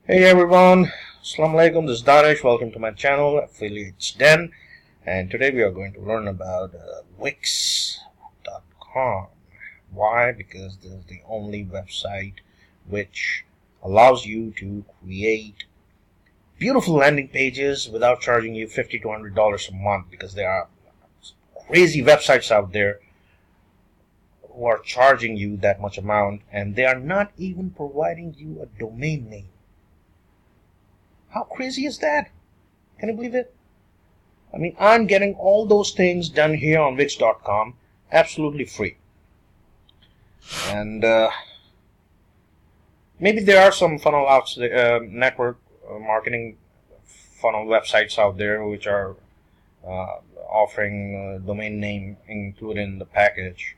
Hey everyone, Assalamu alaikum, this is Danish. Welcome to my channel, Affiliates Den, and today we are going to learn about Wix.com. Why? Because this is the only website which allows you to create beautiful landing pages without charging you $50 to $100 a month, because there are crazy websites out there who are charging you that much amount and they are not even providing you a domain name. How crazy is that? Can you believe it? I mean, I'm getting all those things done here on Wix.com absolutely free. And maybe there are some funnel network marketing funnel websites out there which are offering domain name included in the package.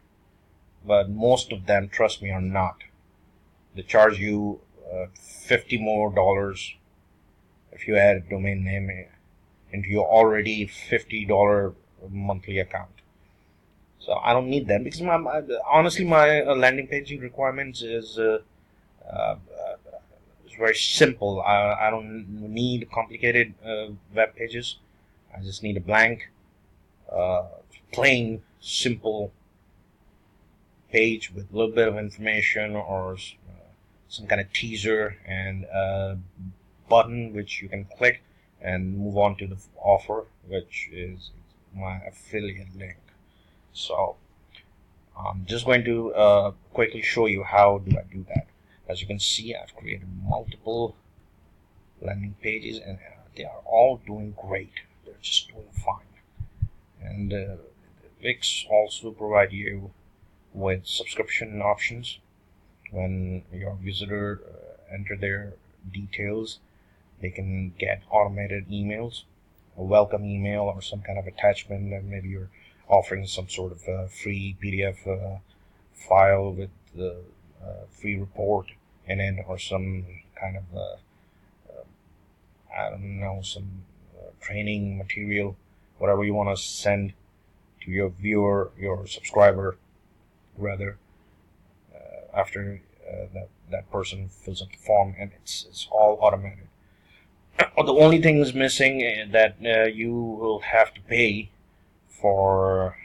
But most of them, trust me, are not. They charge you $50 more if you add a domain name into your already $50 monthly account. So I don't need them because honestly my landing page requirements is very simple. I don't need complicated web pages. I just need a blank, plain, simple page with a little bit of information or some kind of teaser and a button which you can click and move on to the offer, which is my affiliate link. So I'm just going to quickly show you how do I do that. As you can see, I've created multiple landing pages and they are all doing great. They're just doing fine. And Wix also provide you with subscription options. When your visitor enter their details, they can get automated emails, a welcome email or some kind of attachment, and maybe you're offering some sort of free PDF file with the free report in it, or some kind of I don't know, some training material, whatever you want to send to your viewer, your subscriber rather, after that person fills out the form, and it's all automated. The only thing is missing that you will have to pay for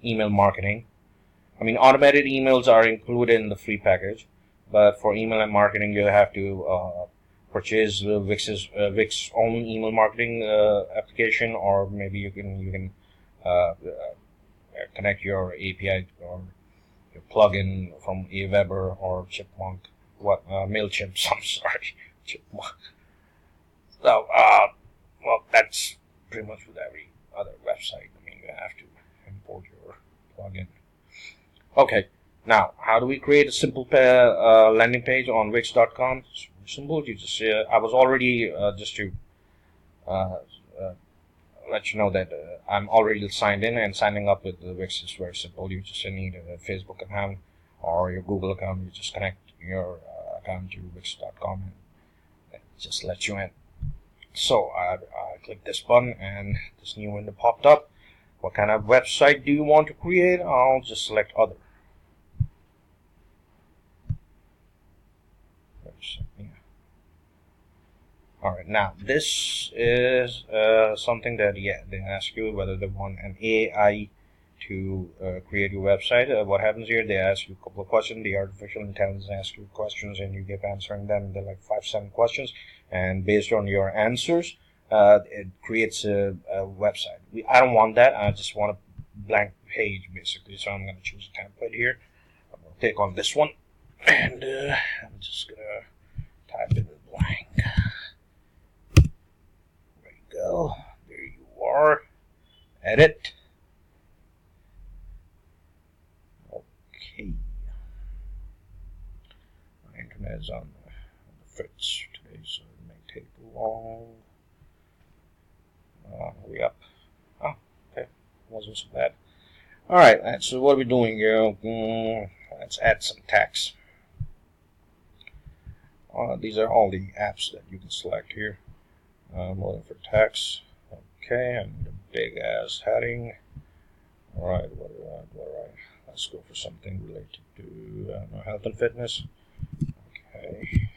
email marketing. I mean, automated emails are included in the free package, but for email and marketing, you have to purchase Wix own email marketing application, or maybe you can connect your API or your plugin from Aweber or Chipmunk, Mailchimp. I'm sorry, Chipmunk. So, well, that's pretty much with every other website. I mean, you have to import your plugin. Okay, now, how do we create a simple landing page on Wix.com? It's simple. You just, I was already, just to let you know that I'm already signed in, and signing up with the Wix is very simple. You just need a Facebook account or your Google account. You just connect your account to Wix.com and it just lets you in. So I click this button and this new window popped up. What kind of website do you want to create? I'll just select other. Alright, now this is something that they ask you whether they want an AI to create your website. What happens here, they ask you a couple of questions. The artificial intelligence asks you questions and you keep answering them. They're like 5-7 questions, and based on your answers it creates a website. I don't want that. I just want a blank page basically, so I'm going to choose a template here. I'm going to take on this one and I'm just going to type in blank. There you go. There you are. Edit. Okay. My internet is on the fritz today, so it may take long. Hurry up. Oh, okay. Wasn't so bad. Alright, so what are we doing here? Let's add some text. These are all the apps that you can select here. I'm looking for text. Okay, and the big ass heading. Alright, what do I? Let's go for something related to health and fitness. Okay.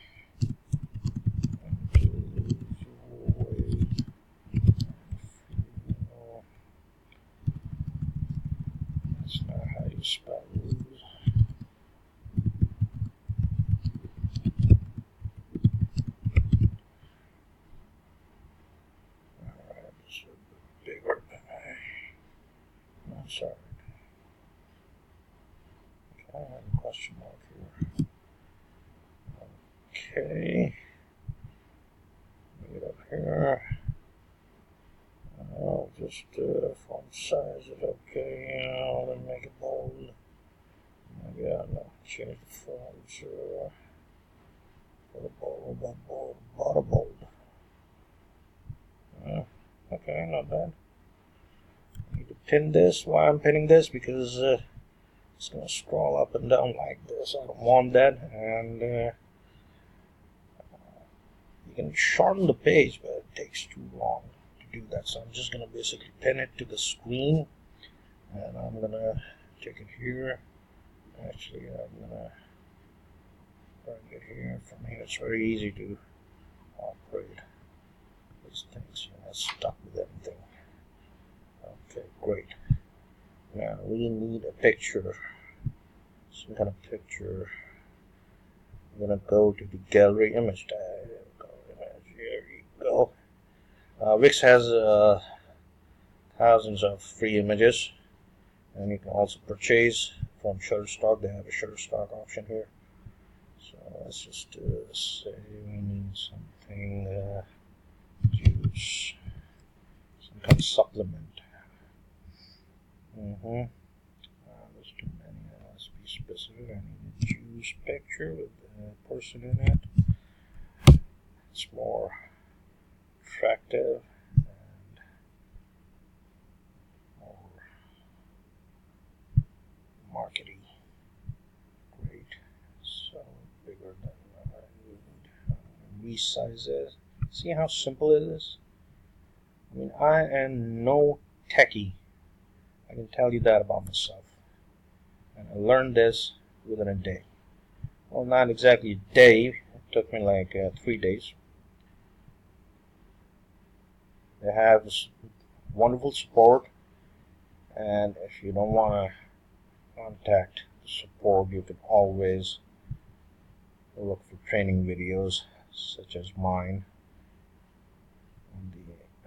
question mark here. Okay. Bring it up here. I'll just font size is okay. Let me make it bold. Maybe I don't know. Change the fonts. Bold. Okay, not bad. I need to pin this. Why I'm pinning this? Because it's going to scroll up and down like this. I don't want that. And you can shorten the page, but it takes too long to do that. So I'm just going to basically pin it to the screen. And I'm going to take it here. Actually, I'm going to bring it here. From here, it's very easy to operate these things. You're not stuck with anything. Okay, great. Now we need a picture, some kind of picture. I'm gonna go to the gallery image tab. Here you go. Wix has thousands of free images, and you can also purchase from Shutterstock. They have a Shutterstock option here. So let's just say we need something, juice, some kind of supplement. There's too many. Let's be specific. I need a juice picture with a person in it. It's more attractive and more markety. Great. So bigger than I need. Resize it. See how simple it is? I mean, I am no techie. I can tell you that about myself. And I learned this within a day. Well, not exactly a day. It took me like 3 days. They have wonderful support. And if you don't want to contact support, you can always look for training videos such as mine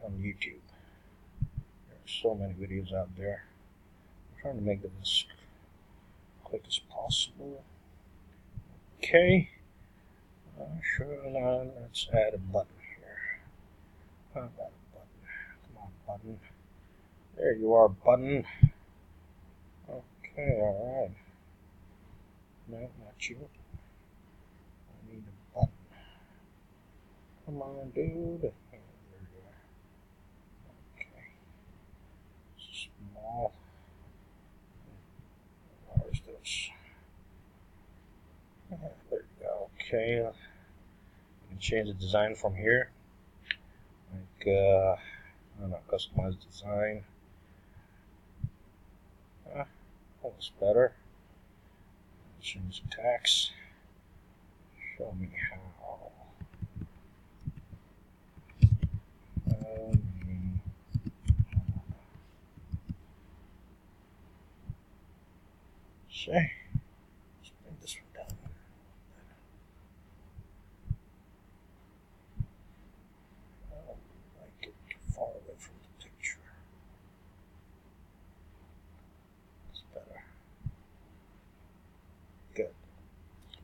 on YouTube. There are so many videos out there. I'm trying to make them as quick as possible. Okay. Sure, now let's add a button here. How about a button? Come on, button. There you are, button. Okay, alright. No, not you. I need a button. Come on, dude. There you are. Okay. Small. Where's this? There you go. Okay. You can change the design from here. Like, I don't know, customize design. That's better. Change the text. Show me how. See? Let's bring this one down. I don't like it too far away from the picture. It's better. Good.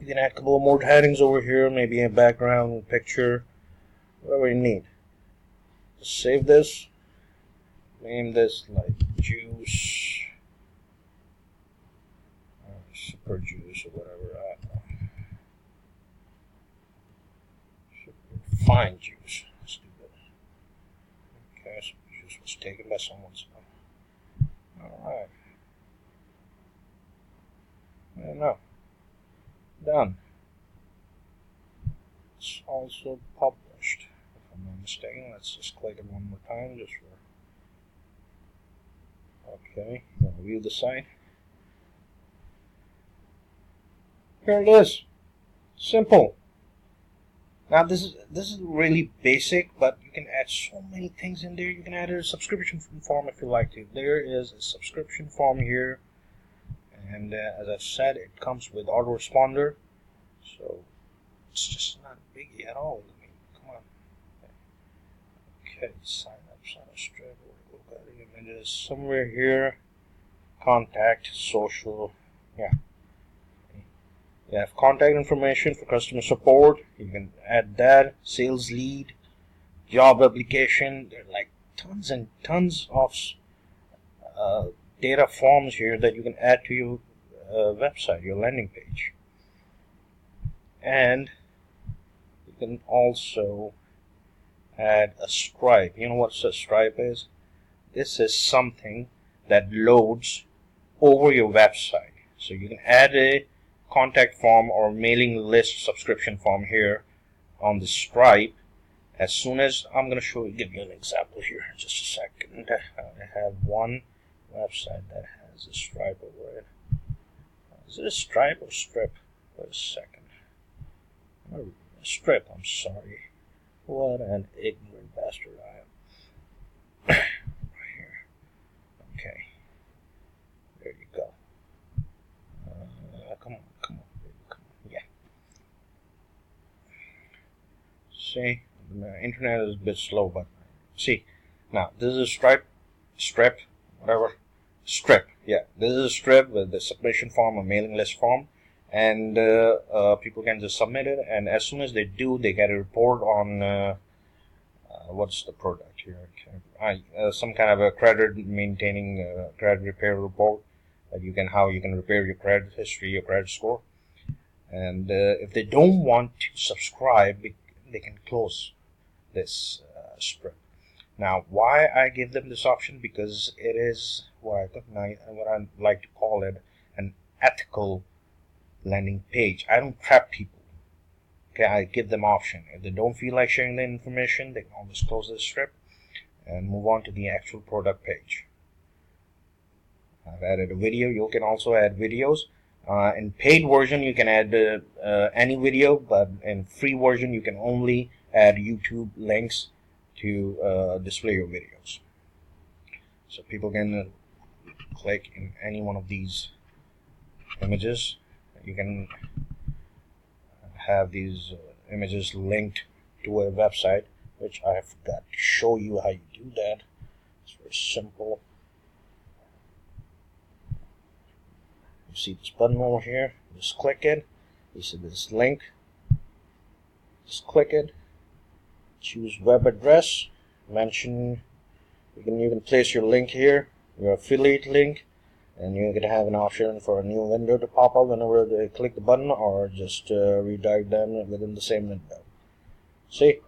You can add a couple more headings over here, maybe a background picture, whatever you need. Just save this. Name this like juice. Super juice or whatever. I don't know. Super fine juice. Stupid. Okay, so juice was taken by someone. Alright. I don't know. Done. It's also published. If I'm not mistaken, let's just click it one more time just for. Okay, I'll view the site. Here it is. Simple. Now this is really basic, but you can add so many things in there. You can add a subscription form if you like to. There is a subscription form here, and as I've said, it comes with autoresponder, so it's just not a biggie at all. I mean, come on. Okay, sign up, straight. Look at the images somewhere here. Contact, social, yeah. You have contact information for customer support. You can add that. Sales lead, job application. There are like tons and tons of data forms here that you can add to your website, your landing page. And you can also add a Stripe. You know what a Stripe is? This is something that loads over your website. So you can add a contact form or mailing list subscription form here on the Stripe. As soon as I'm going to give you an example here in just a second. I have one website that has a Stripe over it. Is it a Stripe or Strip? Wait a second. Oh, Strip, I'm sorry. What an ignorant bastard I am. Right here. Okay. There you go. Come on. Yeah. See, the internet is a bit slow, but see. Now, this is a Strip, whatever. Strip, yeah. This is a Strip with the submission form, a mailing list form. And people can just submit it, and as soon as they do, they get a report on what's the product here? Some kind of a credit credit repair report that how you can repair your credit history, your credit score. And if they don't want to subscribe, they can close this Strip. Now, why I give them this option? Because it is what I like to call it an ethical landing page. I don't trap people. Okay, I give them option. If they don't feel like sharing the information, they can always close the Strip and move on to the actual product page. I've added a video. You can also add videos. In paid version, you can add any video, but in free version, you can only add YouTube links to display your videos. So people can click in any one of these images. You can have these images linked to a website, which I forgot to show you how you do that. It's very simple. You see this button over here, just click it. You see this link, just click it. Choose web address, mention, you can place your link here, your affiliate link, and you can have an option for a new window to pop up whenever they click the button, or just redirect them within the same window. See?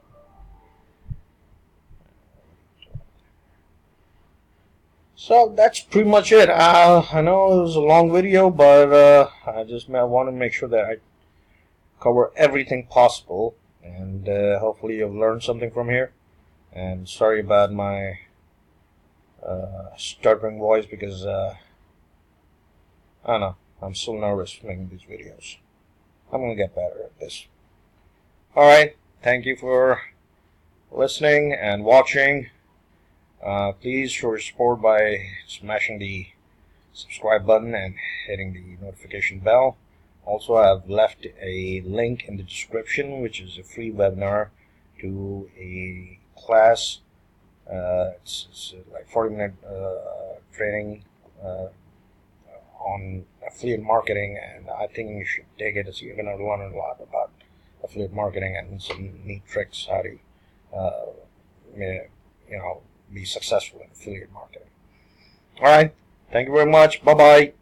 So that's pretty much it. I know it was a long video, but I want to make sure that I cover everything possible, and hopefully you've learned something from here. And sorry about my stuttering voice, because I don't know, I'm so nervous making these videos. I'm gonna get better at this. Alright, thank you for listening and watching. Please show your support by smashing the subscribe button and hitting the notification bell. Also, I've left a link in the description, which is a free webinar to a class. It's like 40-minute training on affiliate marketing, and I think you should take it, as you're going to learn a lot about affiliate marketing and some neat tricks how to be successful in affiliate marketing. All right, thank you very much. Bye bye.